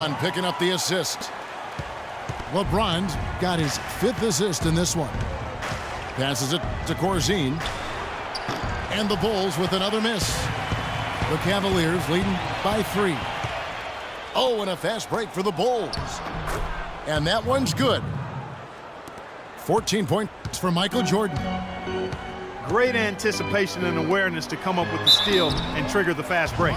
Picking up the assist. LeBron's got his 5th assist in this one. Passes it to Corzine. And the Bulls with another miss. The Cavaliers leading by 3. Oh, and a fast break for the Bulls. And that one's good. 14 points for Michael Jordan. Great anticipation and awareness to come up with the steal and trigger the fast break.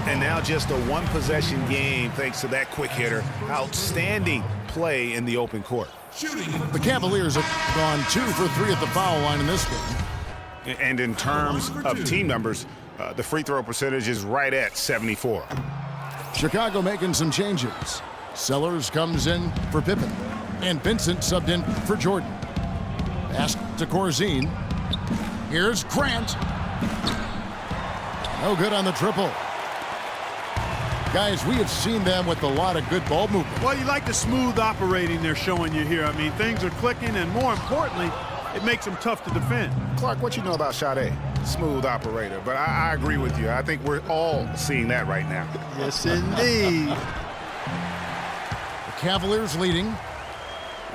And now just a one-possession game thanks to that quick hitter. Outstanding play in the open court. The Cavaliers have gone 2 for 3 at the foul line in this game. And in terms of team numbers, the free throw percentage is right at 74. Chicago making some changes. Sellers comes in for Pippen. And Vincent subbed in for Jordan. Pass to Corzine. Here's Grant. No good on the triple. Guys, we have seen them with a lot of good ball movement. Well, you like the smooth operating they're showing you here. I mean, things are clicking, and more importantly, it makes them tough to defend. Clark, what you know about Sade? Smooth operator, but I agree with you. I think we're all seeing that right now. Yes, indeed. The Cavaliers leading.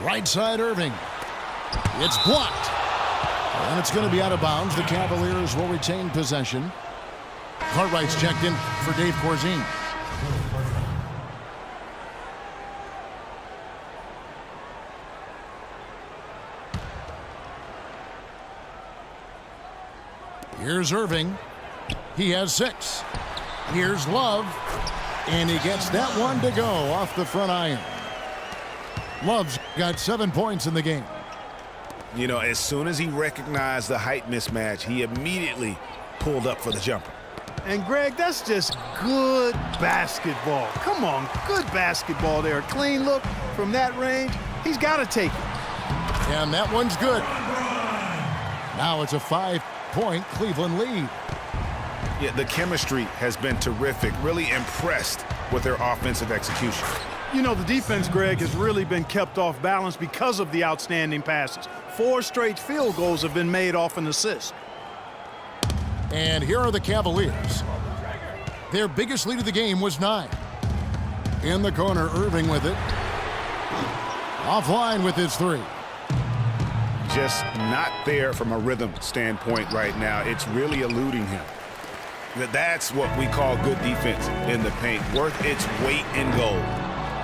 Right side, Irving. It's blocked. And it's going to be out of bounds. The Cavaliers will retain possession. Cartwright's checked in for Dave Corzine. Here's Irving. He has 6. Here's Love. And he gets that one to go off the front iron. Love's got 7 points in the game. You know, as soon as he recognized the height mismatch, he immediately pulled up for the jumper. And, Greg, that's just good basketball. Come on, good basketball there. A clean look from that range. He's got to take it. And that one's good. Now it's a 5-point Cleveland lead. Yeah, the chemistry has been terrific. Really impressed with their offensive execution. You know, the defense, Greg, has really been kept off balance because of the outstanding passes. 4 straight field goals have been made off an assist. And here are the Cavaliers. Their biggest lead of the game was 9. In the corner, Irving with it. Offline with his 3. Just not there from a rhythm standpoint right now. It's really eluding him. That's what we call good defense in the paint. Worth its weight in gold.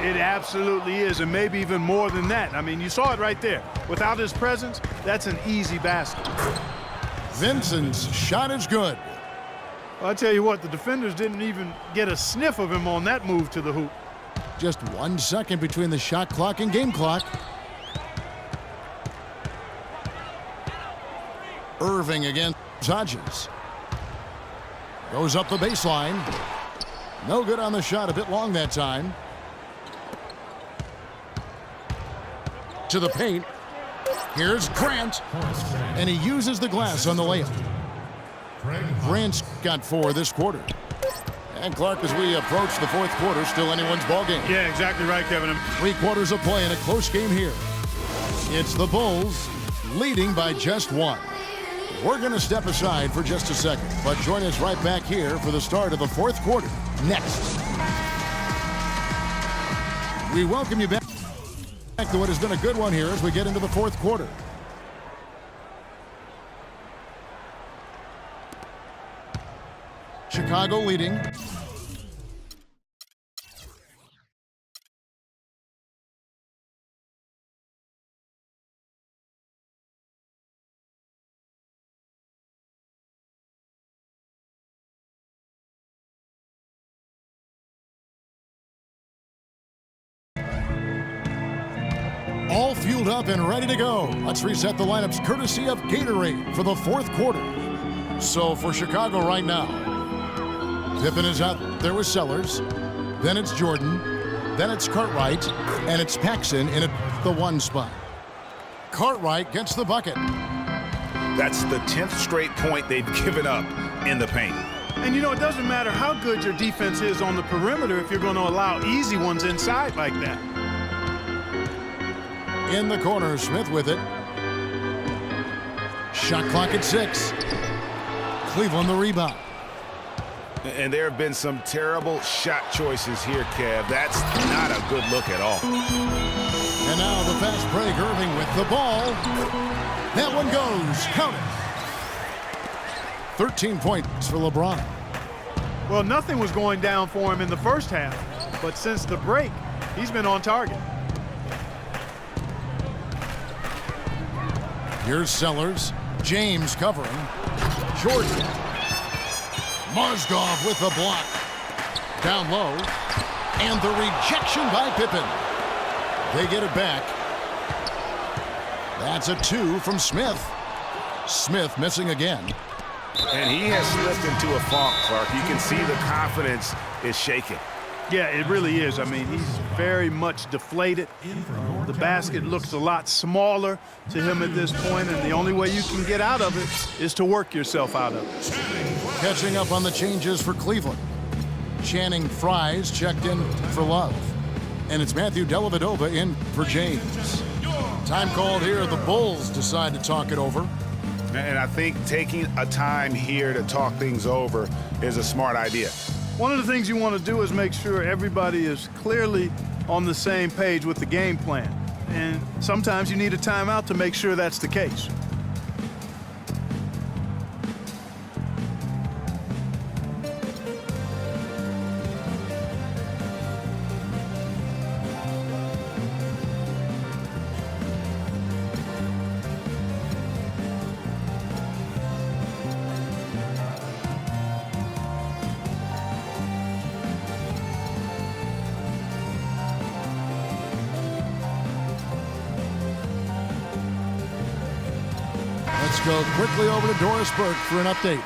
It absolutely is, and maybe even more than that. I mean, you saw it right there. Without his presence, that's an easy basket. Vincent's shot is good. Well, I tell you what, the defenders didn't even get a sniff of him on that move to the hoop. Just 1 second between the shot clock and game clock. Irving against Hodges. Goes up the baseline. No good on the shot, a bit long that time. To the paint. Here's Grant. And he uses the glass on the layup. Grant's got 4 this quarter. And Clark, as we approach the 4th quarter, still anyone's ball game. Yeah, exactly right, Kevin. 3 quarters of play in a close game here. It's the Bulls leading by just 1. We're going to step aside for just a second, but join us right back here for the start of the 4th quarter next. We welcome you back to what has been a good one here as we get into the 4th quarter. Chicago leading. All fueled up and ready to go. Let's reset the lineups courtesy of Gatorade for the 4th quarter. So for Chicago right now, Pippen is out there with Sellers. Then it's Jordan. Then it's Cartwright. And it's Paxson in at the 1 spot. Cartwright gets the bucket. That's the 10th straight point they've given up in the paint. And you know, it doesn't matter how good your defense is on the perimeter if you're going to allow easy ones inside like that. In the corner, Smith with it. Shot clock at 6. Cleveland the rebound. And there have been some terrible shot choices here, Kev. That's not a good look at all. And now the fast break. Irving with the ball. That one goes. Count it. 13 points for LeBron. Well, nothing was going down for him in the first half, but since the break, he's been on target. Here's Sellers. James covering. Jordan. Mozgov with the block. Down low. And the rejection by Pippen. They get it back. That's a 2 from Smith. Smith missing again. And he has slipped into a funk, Clark. You can see the confidence is shaking. Yeah, it really is. I mean, he's very much deflated. The basket looks a lot smaller to him at this point, and the only way you can get out of it is to work yourself out of it. Catching up on the changes for Cleveland. Channing Frye's checked in for Love. And it's Matthew Dellavedova in for James. Time called here. The Bulls decide to talk it over. And I think taking a time here to talk things over is a smart idea. One of the things you want to do is make sure everybody is clearly on the same page with the game plan. And sometimes you need a timeout to make sure that's the case. Let's go quickly over to Doris Burke for an update.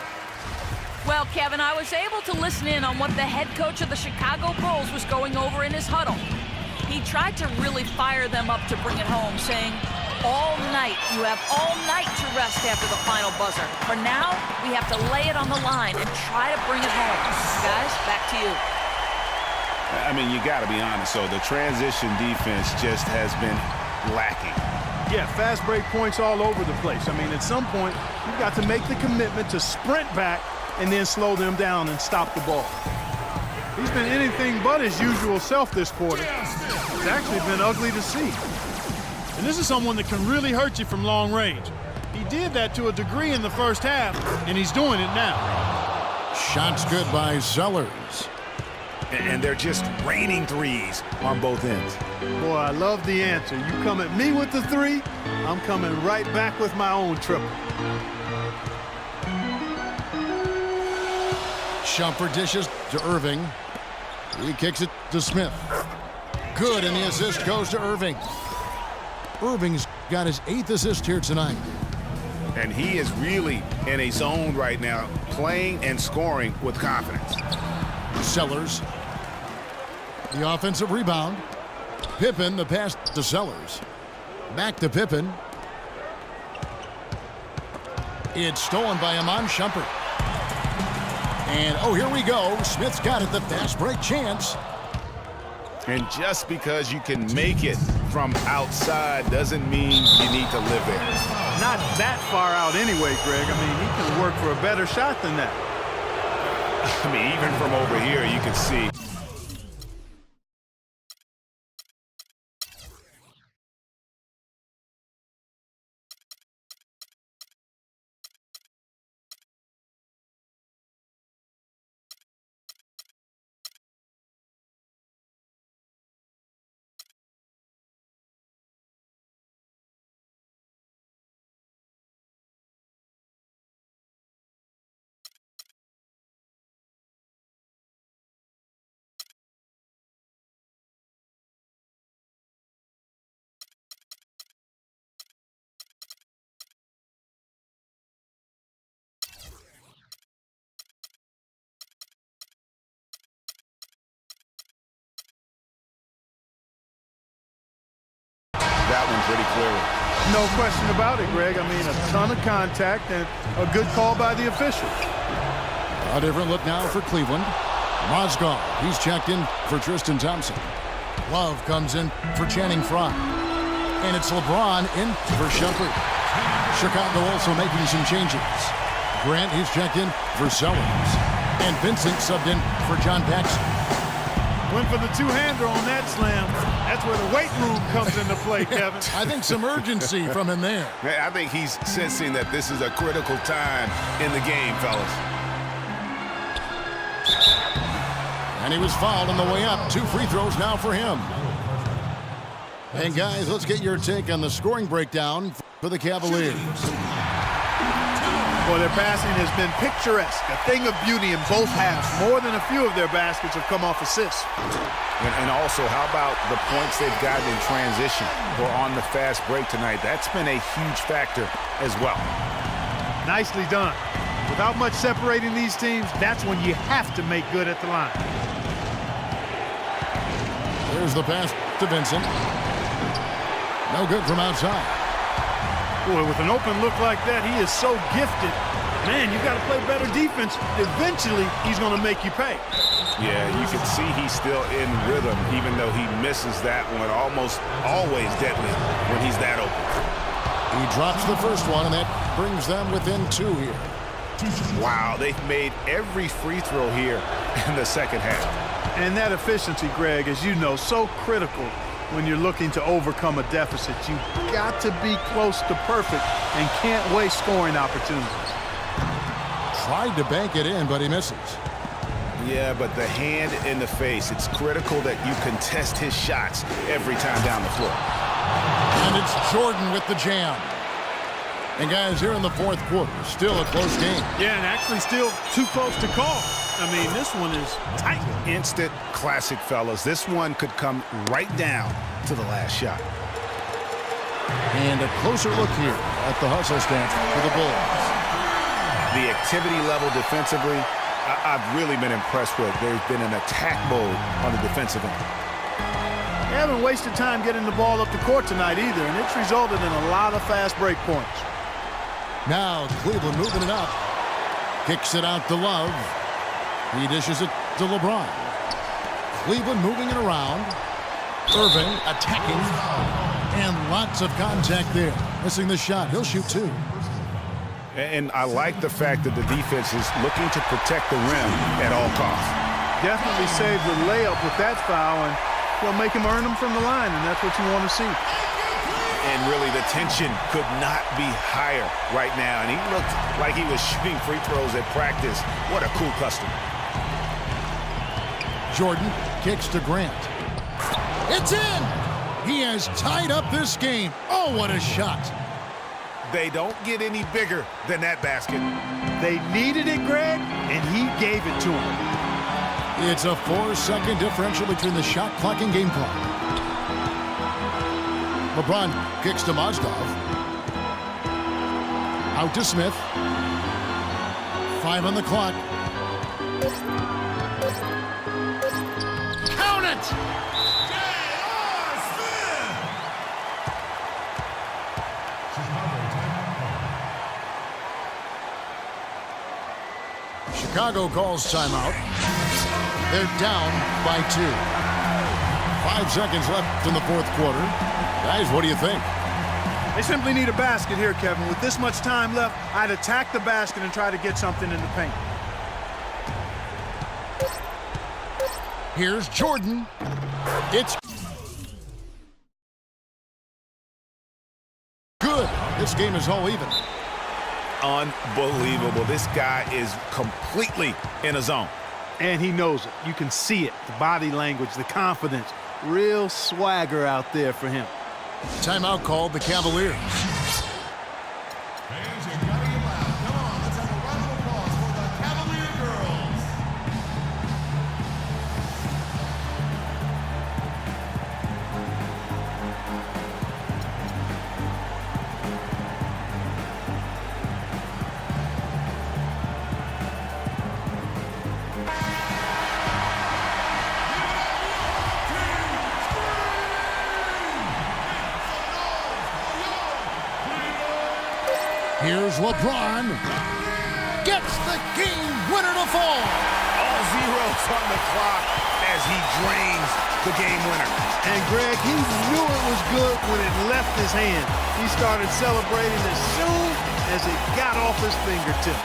Well, Kevin, I was able to listen in on what the head coach of the Chicago Bulls was going over in his huddle. He tried to really fire them up to bring it home, saying, all night, you have all night to rest after the final buzzer. For now, we have to lay it on the line and try to bring it home. Guys, back to you. I mean, you got to be honest, though. The transition defense just has been lacking. Yeah, fast break points all over the place. I mean, at some point, you've got to make the commitment to sprint back and then slow them down and stop the ball. He's been anything but his usual self this quarter. It's actually been ugly to see. And this is someone that can really hurt you from long range. He did that to a degree in the first half, and he's doing it now. Shots good by Sellers. And they're just raining threes on both ends. Boy, I love the answer. You come at me with the three, I'm coming right back with my own triple. Shumpert dishes to Irving. He kicks it to Smith. Good, and the assist goes to Irving. Irving's got his 8th assist here tonight. And he is really in a zone right now, playing and scoring with confidence. Sellers. The offensive rebound. Pippen, the pass to Sellers. Back to Pippen. It's stolen by Iman Shumpert. And, oh, here we go. Smith's got it, the fast break chance. And just because you can make it from outside doesn't mean you need to live there. Not that far out anyway, Greg. I mean, he can work for a better shot than that. I mean, even from over here, you can see. That one pretty clearly. No question about it, Greg. I mean, a ton of contact and a good call by the official. A different look now for Cleveland. Mozgov, he's checked in for Tristan Thompson. Love comes in for Channing Frye. And it's LeBron in for Shumpert. Chicago also making some changes. Grant, he's checked in for Sellers. And Vincent subbed in for John Paxson. Went for the two-hander on that slam. That's where the weight room comes into play, Kevin. I think some urgency from him there. I think he's sensing that this is a critical time in the game, fellas. And he was fouled on the way up. 2 free throws now for him. And guys, let's get your take on the scoring breakdown for the Cavaliers. Well, their passing has been picturesque, a thing of beauty in both halves. More than a few of their baskets have come off assists. And also, how about the points they've gotten in transition or on the fast break tonight? That's been a huge factor as well. Nicely done. Without much separating these teams, that's when you have to make good at the line. Here's the pass to Vincent. No good from outside. Boy, with an open look like that, he is so gifted. Man, you got to play better defense. Eventually, he's going to make you pay. Yeah, you can see he's still in rhythm, even though he misses that one. Almost always deadly when he's that open. He drops the first one, and that brings them within 2 here. Wow, they've made every free throw here in the second half. And that efficiency, Greg, as you know, so critical when you're looking to overcome a deficit. You've got to be close to perfect and can't waste scoring opportunities. Tried to bank it in, but he misses. Yeah, but the hand in the face, it's critical that you contest his shots every time down the floor. And it's Jordan with the jam. And guys, here in the fourth quarter, still a close game. Yeah, and actually still too close to call. I mean, this one is tight. Instant classic, fellas. This one could come right down to the last shot. And a closer look here at the hustle stance for the Bulls. The activity level defensively, I've really been impressed with. There's been an attack mode on the defensive end. They haven't wasted time getting the ball up the court tonight either, and it's resulted in a lot of fast break points. Now Cleveland moving it up. Kicks it out to Love. He dishes it to LeBron. Cleveland moving it around. Irving attacking. And lots of contact there. Missing the shot. He'll shoot 2. And I like the fact that the defense is looking to protect the rim at all costs. Definitely saved the layup with that foul, and he'll make him earn them from the line, and that's what you want to see. And really, the tension could not be higher right now. And he looked like he was shooting free throws at practice. What a cool customer. Jordan kicks to Grant. It's in! He has tied up this game. Oh, what a shot. They don't get any bigger than that basket. They needed it, Greg, and he gave it to him. It's a 4-second differential between the shot clock and game clock. LeBron kicks to Mozgov. Out to Smith. 5 on the clock. Count it! Chicago calls timeout. They're down by 2. 5 seconds left in the fourth quarter. Guys, what do you think? They simply need a basket here, Kevin. With this much time left, I'd attack the basket and try to get something in the paint. Here's Jordan. It's good. This game is all even. Unbelievable. This guy is completely in a zone. And he knows it. You can see it. The body language, the confidence. Real swagger out there for him. Timeout called the Cavaliers. Fans, you gotta get loud. Come on, let's have a round of applause for the Cavalier girls. Here's LeBron. Gets the game winner to fall. All zeros on the clock as he drains the game winner. And Greg, he knew it was good when it left his hand. He started celebrating as soon as it got off his fingertip.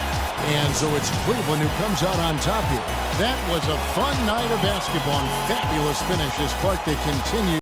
And so it's Cleveland who comes out on top here. That was a fun night of basketball and fabulous finish as Clark they continue.